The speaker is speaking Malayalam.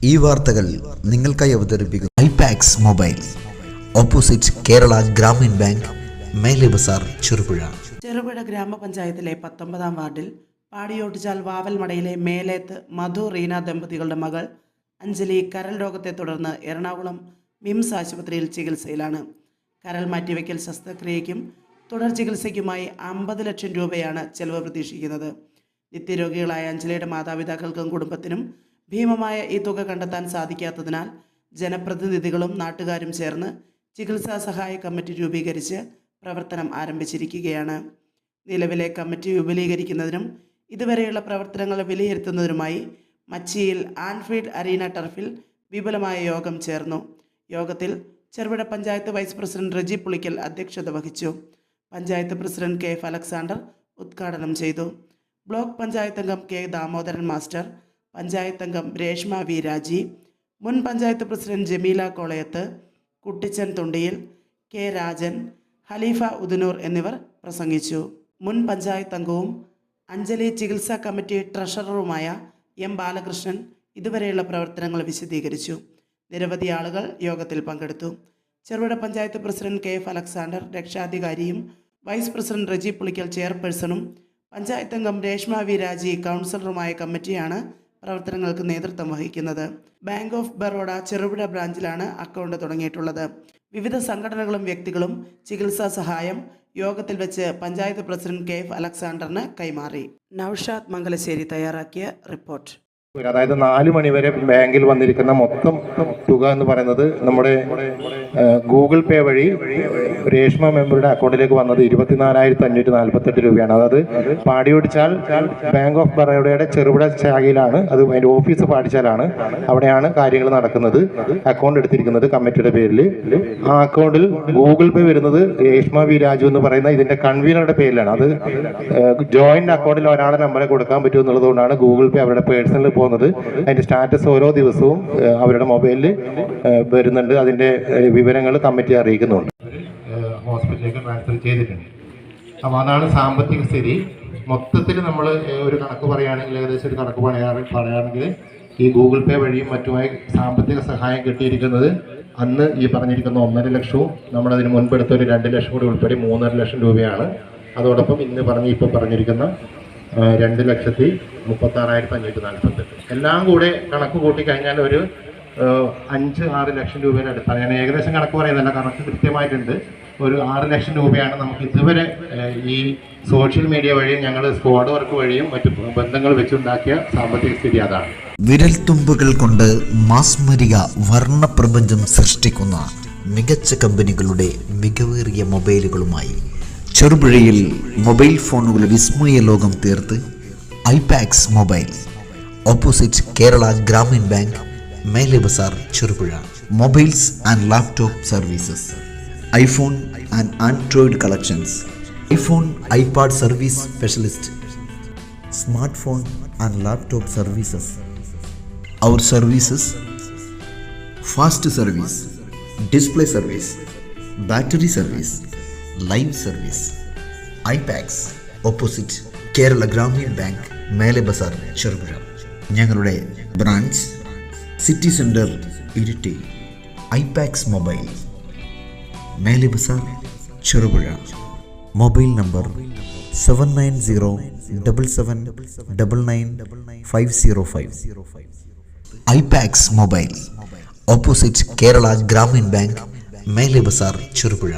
ഈ വാർത്തകൾ നിങ്ങൾക്കായി അവതരിപ്പിക്കുന്നു ഐപാക്സ് mobile, opposite Kerala Gramin bank, മേലെ ബസാർ, ചെറുപുഴ. ചെറുപുഴ ഗ്രാമപഞ്ചായത്തിലെ 19-ാം വാർഡിൽ പാടിയോട്ടിച്ചാൽ വാവൽമടയിലെ മേലേത്ത് മധു റീന ദമ്പതികളുടെ മകൾ അഞ്ജലി കരൾ രോഗത്തെ തുടർന്ന് എറണാകുളം മിംസ് ആശുപത്രിയിൽ ചികിത്സയിലാണ്. കരൾ മാറ്റിവെക്കൽ ശസ്ത്രക്രിയയ്ക്കും തുടർ ചികിത്സയ്ക്കുമായി 50 ലക്ഷം രൂപയാണ് ചെലവ് പ്രതീക്ഷിക്കുന്നത്. നിത്യരോഗികളായ അഞ്ജലിയുടെ മാതാപിതാക്കൾക്കും കുടുംബത്തിനും ഭീമമായ ഈ തുക കണ്ടെത്താൻ സാധിക്കാത്തതിനാൽ ജനപ്രതിനിധികളും നാട്ടുകാരും ചേർന്ന് ചികിത്സാ സഹായ കമ്മിറ്റി രൂപീകരിച്ച് പ്രവർത്തനം ആരംഭിച്ചിരിക്കുകയാണ്. നിലവിലെ കമ്മിറ്റി വിപുലീകരിക്കുന്നതിനും ഇതുവരെയുള്ള പ്രവർത്തനങ്ങൾ വിലയിരുത്തുന്നതിനുമായി മച്ചിയിൽ ആൻഫീൽഡ് അരീന ടർഫിൽ വിപുലമായ യോഗം ചേർന്നു. യോഗത്തിൽ ചെറുപുഴ പഞ്ചായത്ത് വൈസ് പ്രസിഡന്റ് റജി പുളിക്കൽ അധ്യക്ഷത വഹിച്ചു. പഞ്ചായത്ത് പ്രസിഡന്റ് കെ അലക്സാണ്ടർ ഉദ്ഘാടനം ചെയ്തു. ബ്ലോക്ക് പഞ്ചായത്ത് അംഗം കെ ദാമോദരൻ മാസ്റ്റർ, പഞ്ചായത്ത് അംഗം രേഷ്മ വി രാജി, മുൻ പഞ്ചായത്ത് പ്രസിഡന്റ് ജമീല കോളയത്ത്, കുട്ടിച്ചൻ തുണ്ടിയിൽ, കെ രാജൻ, ഖലീഫ ഉദനൂർ എന്നിവർ പ്രസംഗിച്ചു. മുൻ പഞ്ചായത്ത് അംഗവും അഞ്ജലി ചികിത്സാ കമ്മിറ്റി ട്രഷററുമായ എം ബാലകൃഷ്ണൻ ഇതുവരെയുള്ള പ്രവർത്തനങ്ങൾ വിശദീകരിച്ചു. നിരവധി ആളുകൾ യോഗത്തിൽ പങ്കെടുത്തു. Cherupuzha panchayat president K Alexander രക്ഷാധികാരിയും വൈസ് പ്രസിഡന്റ് റജി പുളിക്കൽ ചെയർപേഴ്സണും പഞ്ചായത്ത് അംഗം രേഷ്മ വി രാജി കൗൺസിലറുമായ കമ്മിറ്റിയാണ് പ്രവർത്തനങ്ങൾക്ക് നേതൃത്വം വഹിക്കുന്നത്. ബാങ്ക് ഓഫ് ബറോഡ ചെറുപുഴ ബ്രാഞ്ചിലാണ് അക്കൗണ്ട് തുടങ്ങിയിട്ടുള്ളത്. വിവിധ സംഘടനകളും വ്യക്തികളും ചികിത്സാ സഹായം യോഗത്തിൽ വെച്ച് പഞ്ചായത്ത് പ്രസിഡന്റ് കെ അലക്സാണ്ടറിന് കൈമാറി. നൌഷാദ് മംഗലശ്ശേരി തയ്യാറാക്കിയ റിപ്പോർട്ട്. അതായത് 4 മണിവരെ ബാങ്കിൽ വന്നിരിക്കുന്ന മൊത്തം തുക എന്ന് പറയുന്നത് നമ്മുടെ ഗൂഗിൾ പേ വഴി രേഷ്മ മെമ്പറുടെ അക്കൗണ്ടിലേക്ക് വന്നത് 24,548 രൂപയാണ്. അതായത് പാടിയോടിച്ചാൽ ബാങ്ക് ഓഫ് ബറോഡയുടെ ചെറുപുഴ ശാഖയിലാണ്, അത് അതിൻ്റെ ഓഫീസ് പാടിച്ചാലാണ്. അവിടെയാണ് കാര്യങ്ങൾ നടക്കുന്നത്. അക്കൗണ്ട് എടുത്തിരിക്കുന്നത് കമ്മിറ്റിയുടെ പേരിൽ. ആ അക്കൗണ്ടിൽ ഗൂഗിൾ പേ വരുന്നത് രേഷ്മ വി രാജു എന്ന് പറയുന്ന ഇതിൻ്റെ കൺവീനറുടെ പേരിലാണ്. അത് ജോയിന്റ് അക്കൗണ്ടിൽ ഒരാളുടെ നമ്പറെ കൊടുക്കാൻ പറ്റും എന്നുള്ളതുകൊണ്ടാണ് ഗൂഗിൾ പേ അവരുടെ പേഴ്സണലിൽ പോകുന്നത്. അതിൻ്റെ സ്റ്റാറ്റസ് ഓരോ ദിവസവും അവരുടെ മൊബൈലിൽ വരുന്നുണ്ട്. അതിൻ്റെ വിവരങ്ങൾ കമ്മിറ്റി അറിയിക്കുന്നുണ്ട്. ഹോസ്പിറ്റലിലേക്ക് ട്രാൻസ്ഫർ ചെയ്തിട്ടുണ്ട്. അപ്പോൾ അതാണ് സാമ്പത്തിക സ്ഥിതി. മൊത്തത്തിൽ നമ്മൾ ഒരു കണക്ക് പറയുകയാണെങ്കിൽ, ഏകദേശം ഒരു കണക്ക് പറയുകയാണെങ്കിൽ ഈ ഗൂഗിൾ പേ വഴിയും മറ്റുമായി സാമ്പത്തിക സഹായം കിട്ടിയിരിക്കുന്നത് അന്ന് ഈ പറഞ്ഞിരിക്കുന്ന 1.5 ലക്ഷവും നമ്മളതിന് മുൻപെടുത്ത ഒരു 2 ലക്ഷം കൂടി ഉൾപ്പെടെ 3.5 ലക്ഷം രൂപയാണ്. അതോടൊപ്പം ഇപ്പോൾ പറഞ്ഞിരിക്കുന്ന 2,36,548 എല്ലാം കൂടെ കണക്ക് കൂട്ടിക്കഴിഞ്ഞാൽ ഒരു 5-6 ലക്ഷം രൂപയുടെ അടുത്താണ്. ഞാൻ ഏകദേശം കണക്ക് പറയുന്നില്ല, കണക്ക് കൃത്യമായിട്ടുണ്ട്. ഒരു 6 ലക്ഷം രൂപയാണ് നമുക്ക് ഇതുവരെ ഈ സോഷ്യൽ മീഡിയ വഴിയും ഞങ്ങൾ സ്ക്വാഡ് വർക്ക് വഴിയും മറ്റു ബന്ധങ്ങൾ വെച്ചുണ്ടാക്കിയ സാമ്പത്തിക സ്ഥിതി അതാണ്. വിരൽത്തുമ്പുകൾ കൊണ്ട് മാസ്മരിക വർണ്ണപ്രപഞ്ചം സൃഷ്ടിക്കുന്ന മികച്ച കമ്പനികളുടെ മികവേറിയ മൊബൈലുകളുമായി ചെറുപുഴയിൽ മൊബൈൽ ഫോണുകളുടെ വിസ്മയ ലോകം തീർത്ത് iPax mobile, opposite Kerala Gramin bank, മേലെ Bazar, Cherupuzha. Mobiles and laptop services, iPhone and Android collections, iPhone iPad service specialist, smart phone and laptop services. Our services: fast service, display service, battery service, live service. IPax, opposite Kerala Gramin bank, മേലെ ബസാർ, ചെറുപുഴ. ഞങ്ങളുടെ branch city centre, Iritty. IPax mobile, Mele Bazar, Cherupuzha. Mobile number 7907799505. IPax mobile, opposite Kerala Gramin bank, മേലെ ബസാർ, ചെറുപുഴ.